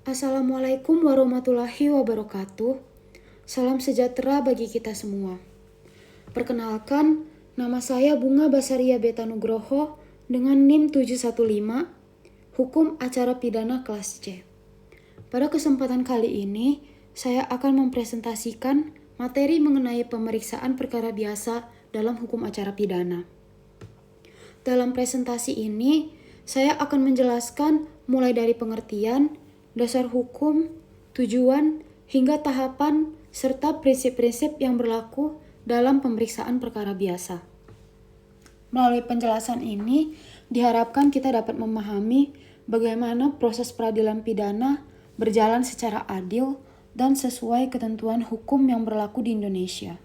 Assalamualaikum warahmatullahi wabarakatuh. Salam sejahtera bagi kita semua. Perkenalkan, nama saya Bunga Basaria Beta Nugroho dengan NIM 715, Hukum Acara Pidana Kelas C. Pada kesempatan kali ini, saya akan mempresentasikan materi mengenai pemeriksaan perkara biasa dalam hukum acara pidana. Dalam presentasi ini, saya akan menjelaskan mulai dari pengertian, dasar hukum, tujuan, hingga tahapan, serta prinsip-prinsip yang berlaku dalam pemeriksaan perkara biasa. Melalui penjelasan ini, diharapkan kita dapat memahami bagaimana proses peradilan pidana berjalan secara adil dan sesuai ketentuan hukum yang berlaku di Indonesia.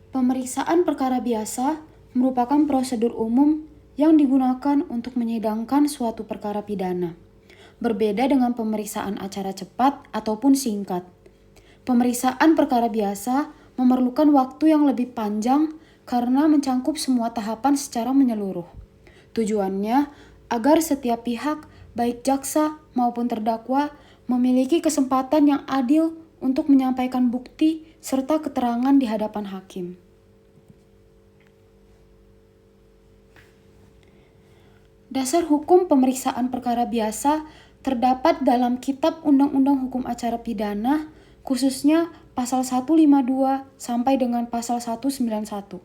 Pemeriksaan perkara biasa merupakan prosedur umum yang digunakan untuk menyidangkan suatu perkara pidana. Berbeda dengan pemeriksaan acara cepat ataupun singkat. Pemeriksaan perkara biasa memerlukan waktu yang lebih panjang karena mencangkup semua tahapan secara menyeluruh. Tujuannya agar setiap pihak, baik jaksa maupun terdakwa, memiliki kesempatan yang adil untuk menyampaikan bukti serta keterangan di hadapan hakim. Dasar hukum pemeriksaan perkara biasa terdapat dalam Kitab Undang-Undang Hukum Acara Pidana, khususnya pasal 152 sampai dengan pasal 191.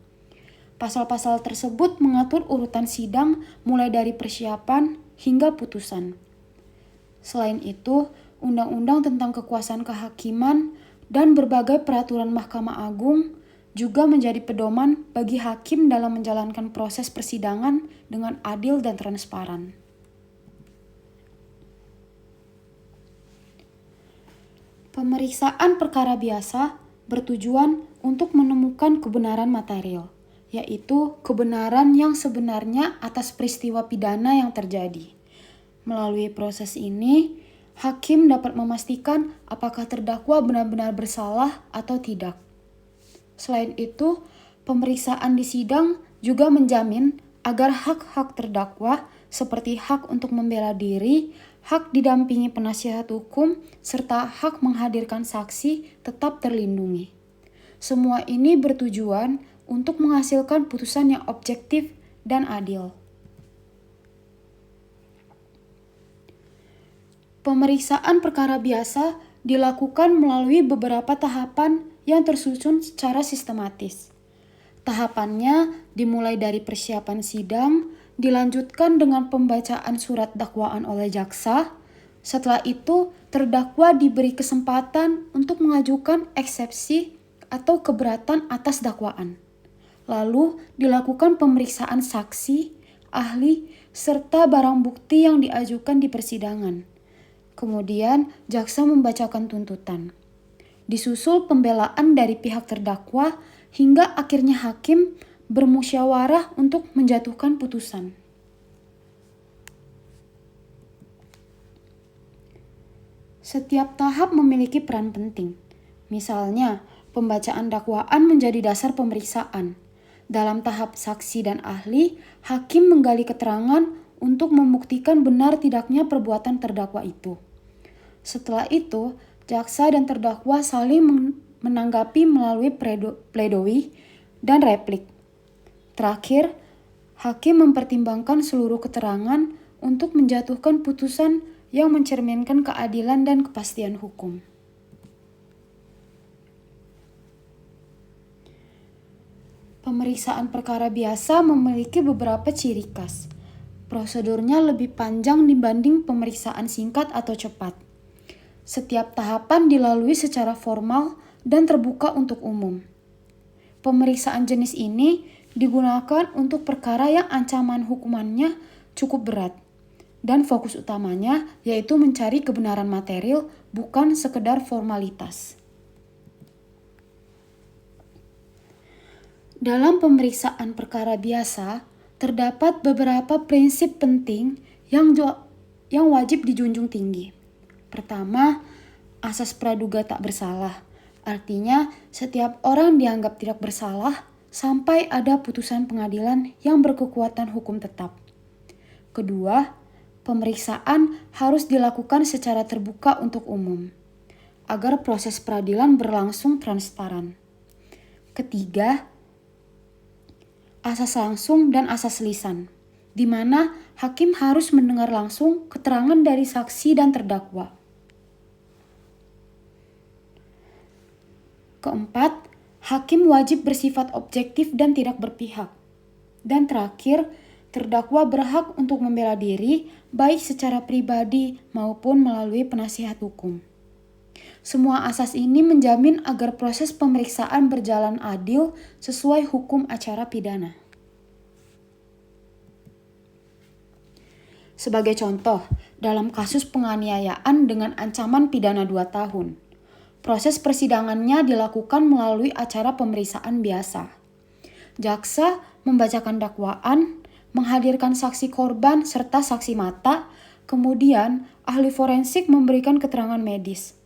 Pasal-pasal tersebut mengatur urutan sidang mulai dari persiapan hingga putusan. Selain itu, Undang-Undang tentang Kekuasaan Kehakiman dan berbagai peraturan Mahkamah Agung juga menjadi pedoman bagi hakim dalam menjalankan proses persidangan dengan adil dan transparan. Pemeriksaan perkara biasa bertujuan untuk menemukan kebenaran material, yaitu kebenaran yang sebenarnya atas peristiwa pidana yang terjadi. Melalui proses ini, hakim dapat memastikan apakah terdakwa benar-benar bersalah atau tidak. Selain itu, pemeriksaan di sidang juga menjamin agar hak-hak terdakwa seperti hak untuk membela diri, hak didampingi penasihat hukum, serta hak menghadirkan saksi tetap terlindungi. Semua ini bertujuan untuk menghasilkan putusan yang objektif dan adil. Pemeriksaan perkara biasa dilakukan melalui beberapa tahapan yang tersusun secara sistematis. Tahapannya dimulai dari persiapan sidang, dilanjutkan dengan pembacaan surat dakwaan oleh jaksa. Setelah itu, terdakwa diberi kesempatan untuk mengajukan eksepsi atau keberatan atas dakwaan. Lalu dilakukan pemeriksaan saksi, ahli, serta barang bukti yang diajukan di persidangan. Kemudian, jaksa membacakan tuntutan. Disusul pembelaan dari pihak terdakwa hingga akhirnya hakim bermusyawarah untuk menjatuhkan putusan. Setiap tahap memiliki peran penting. Misalnya, pembacaan dakwaan menjadi dasar pemeriksaan. Dalam tahap saksi dan ahli, hakim menggali keterangan untuk membuktikan benar tidaknya perbuatan terdakwa itu. Setelah itu, jaksa dan terdakwa saling menanggapi melalui pledoi dan replik. Terakhir, hakim mempertimbangkan seluruh keterangan untuk menjatuhkan putusan yang mencerminkan keadilan dan kepastian hukum. Pemeriksaan perkara biasa memiliki beberapa ciri khas. Prosedurnya lebih panjang dibanding pemeriksaan singkat atau cepat. Setiap tahapan dilalui secara formal dan terbuka untuk umum. Pemeriksaan jenis ini digunakan untuk perkara yang ancaman hukumannya cukup berat, dan fokus utamanya yaitu mencari kebenaran material, bukan sekedar formalitas. Dalam pemeriksaan perkara biasa, terdapat beberapa prinsip penting yang wajib dijunjung tinggi. Pertama, asas praduga tak bersalah. Artinya, setiap orang dianggap tidak bersalah sampai ada putusan pengadilan yang berkekuatan hukum tetap. Kedua, pemeriksaan harus dilakukan secara terbuka untuk umum, agar proses peradilan berlangsung transparan. Ketiga, asas langsung dan asas lisan, di mana hakim harus mendengar langsung keterangan dari saksi dan terdakwa. Keempat, hakim wajib bersifat objektif dan tidak berpihak. Dan terakhir, terdakwa berhak untuk membela diri baik secara pribadi maupun melalui penasihat hukum. Semua asas ini menjamin agar proses pemeriksaan berjalan adil sesuai hukum acara pidana. Sebagai contoh, dalam kasus penganiayaan dengan ancaman pidana 2 tahun, proses persidangannya dilakukan melalui acara pemeriksaan biasa. Jaksa membacakan dakwaan, menghadirkan saksi korban serta saksi mata, kemudian ahli forensik memberikan keterangan medis.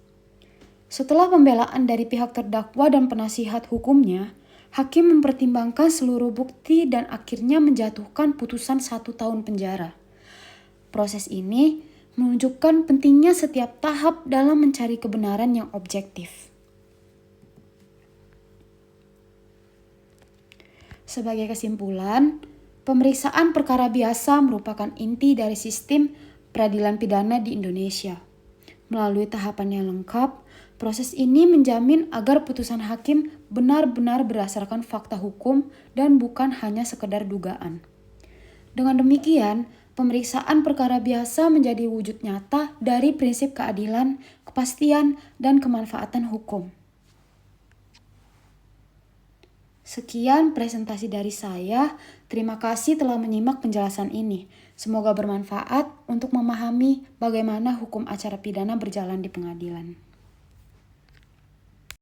Setelah pembelaan dari pihak terdakwa dan penasihat hukumnya, hakim mempertimbangkan seluruh bukti dan akhirnya menjatuhkan putusan 1 tahun penjara. Proses ini menunjukkan pentingnya setiap tahap dalam mencari kebenaran yang objektif. Sebagai kesimpulan, pemeriksaan perkara biasa merupakan inti dari sistem peradilan pidana di Indonesia. Melalui tahapan yang lengkap, proses ini menjamin agar putusan hakim benar-benar berdasarkan fakta hukum dan bukan hanya sekedar dugaan. Dengan demikian, pemeriksaan perkara biasa menjadi wujud nyata dari prinsip keadilan, kepastian, dan kemanfaatan hukum. Sekian presentasi dari saya. Terima kasih telah menyimak penjelasan ini. Semoga bermanfaat untuk memahami bagaimana hukum acara pidana berjalan di pengadilan.